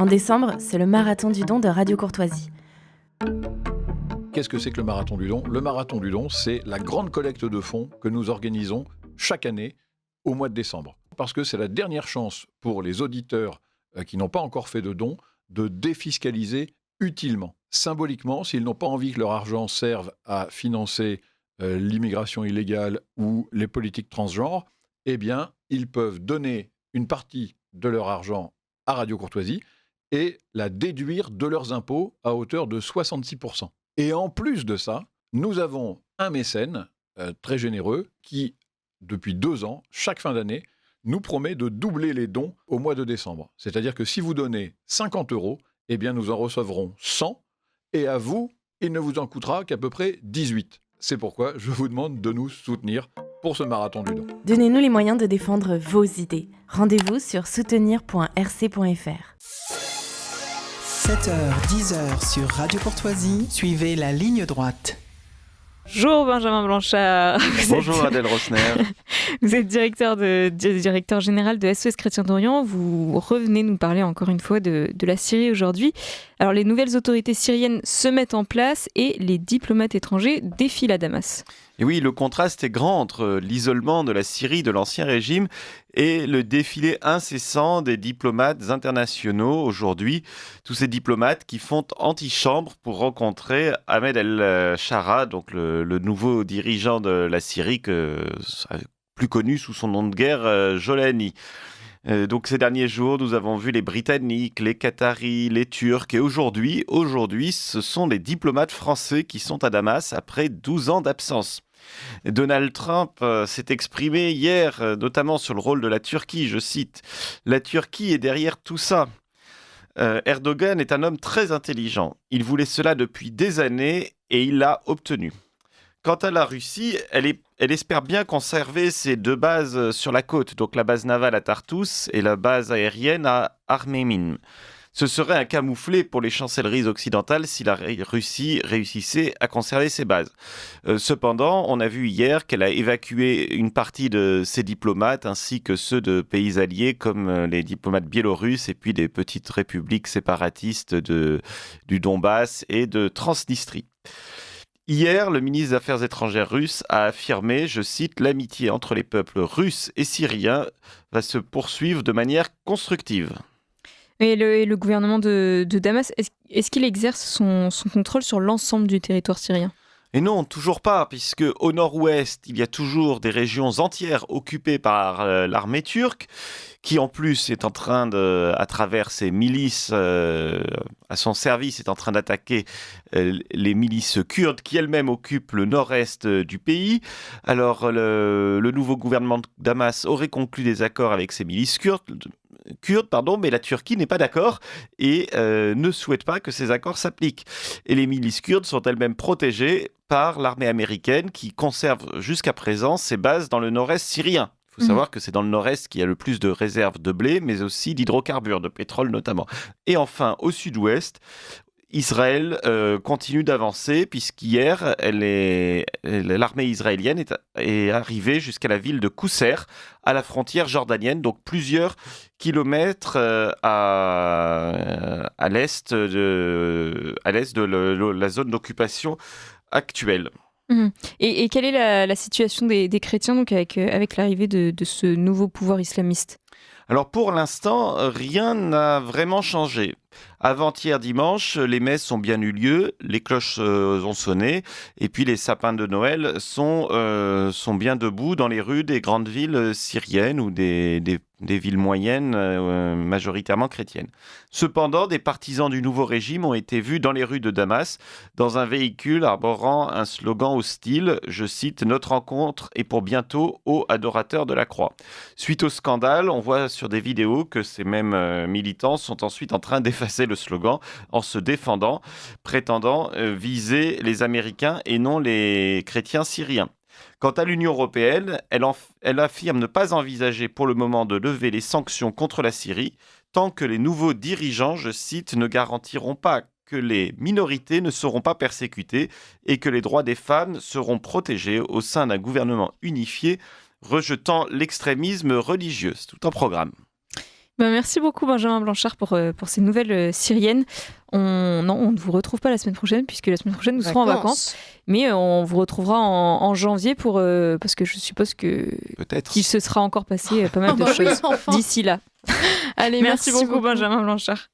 En décembre, c'est le Marathon du Don de Radio Courtoisie. Qu'est-ce que c'est que le Marathon du Don ? Le Marathon du Don, c'est la grande collecte de fonds que nous organisons chaque année au mois de décembre. Parce que c'est la dernière chance pour les auditeurs qui n'ont pas encore fait de dons de défiscaliser utilement, symboliquement, s'ils n'ont pas envie que leur argent serve à financer l'immigration illégale ou les politiques transgenres, eh bien, ils peuvent donner une partie de leur argent à Radio Courtoisie et la déduire de leurs impôts à hauteur de 66%. Et en plus de ça, nous avons un mécène très généreux qui, depuis 2 ans, chaque fin d'année, nous promet de doubler les dons au mois de décembre. C'est-à-dire que si vous donnez 50 €, eh bien nous en recevrons 100, et à vous, il ne vous en coûtera qu'à peu près 18. C'est pourquoi je vous demande de nous soutenir pour ce marathon du don. Donnez-nous les moyens de défendre vos idées. Rendez-vous sur soutenir.rc.fr. 7h, 10h sur Radio Courtoisie, suivez la ligne droite. Bonjour Benjamin Blanchard. Bonjour Adèle Rosner. Vous êtes directeur général de SOS Chrétiens d'Orient. Vous revenez nous parler encore une fois de la Syrie aujourd'hui. Alors les nouvelles autorités syriennes se mettent en place et les diplomates étrangers défilent à Damas. Et oui, le contraste est grand entre l'isolement de la Syrie de l'ancien régime et le défilé incessant des diplomates internationaux aujourd'hui. Tous ces diplomates qui font antichambre pour rencontrer Ahmed El-Shara, donc le nouveau dirigeant de la Syrie, plus connu sous son nom de guerre, Jolani. Donc ces derniers jours, nous avons vu les Britanniques, les Qataris, les Turcs et aujourd'hui, ce sont les diplomates français qui sont à Damas après 12 ans d'absence. Donald Trump s'est exprimé hier, notamment sur le rôle de la Turquie, je cite « La Turquie est derrière tout ça ». Erdogan est un homme très intelligent. Il voulait cela depuis des années et il l'a obtenu. Quant à la Russie, elle espère bien conserver ses 2 bases sur la côte, donc la base navale à Tartous et la base aérienne à Armémine. Ce serait un camouflet pour les chancelleries occidentales si la Russie réussissait à conserver ses bases. Cependant, on a vu hier qu'elle a évacué une partie de ses diplomates ainsi que ceux de pays alliés comme les diplomates biélorusses et puis des petites républiques séparatistes du Donbass et de Transnistrie. Hier, le ministre des Affaires étrangères russe a affirmé, je cite, « L'amitié entre les peuples russes et syriens va se poursuivre de manière constructive ». Et le gouvernement de Damas, est-ce qu'il exerce son contrôle sur l'ensemble du territoire syrien ? Et non, toujours pas, puisque au nord-ouest, il y a toujours des régions entières occupées par l'armée turque, qui en plus est en train à travers ses milices à son service, est en train d'attaquer les milices kurdes qui elles-mêmes occupent le nord-est du pays. Alors le nouveau gouvernement de Damas aurait conclu des accords avec ces milices kurdes, mais la Turquie n'est pas d'accord et ne souhaite pas que ces accords s'appliquent. Et les milices kurdes sont elles-mêmes protégées par l'armée américaine qui conserve jusqu'à présent ses bases dans le nord-est syrien. Il faut savoir que c'est dans le nord-est qu'il y a le plus de réserves de blé, mais aussi d'hydrocarbures, de pétrole notamment. Et enfin, au sud-ouest, Israël continue d'avancer puisqu'hier, l'armée israélienne est arrivée jusqu'à la ville de Qousser, à la frontière jordanienne, donc plusieurs kilomètres à l'est de la zone d'occupation actuelle. Et quelle est la situation des chrétiens donc avec l'arrivée de ce nouveau pouvoir islamiste ? Alors pour l'instant, rien n'a vraiment changé. Avant-hier dimanche, les messes ont bien eu lieu, les cloches ont sonné et puis les sapins de Noël sont bien debout dans les rues des grandes villes syriennes ou des villes moyennes majoritairement chrétiennes. Cependant, des partisans du nouveau régime ont été vus dans les rues de Damas dans un véhicule arborant un slogan hostile, je cite « Notre rencontre est pour bientôt, ô adorateurs de la croix ». Suite au scandale, on voit sur des vidéos que ces mêmes militants sont ensuite en train d'effacer le slogan en se défendant, prétendant viser les Américains et non les chrétiens syriens. Quant à l'Union européenne, elle affirme ne pas envisager pour le moment de lever les sanctions contre la Syrie tant que les nouveaux dirigeants, je cite, ne garantiront pas que les minorités ne seront pas persécutées et que les droits des femmes seront protégés au sein d'un gouvernement unifié rejetant l'extrémisme religieux. C'est tout un programme. Merci beaucoup Benjamin Blanchard pour ces nouvelles syriennes. On ne vous retrouve pas la semaine prochaine puisque la semaine prochaine nous serons en vacances. Mais on vous retrouvera en janvier parce que je suppose qu'il se sera encore passé pas mal de choses d'ici là. Allez, merci beaucoup Benjamin Blanchard.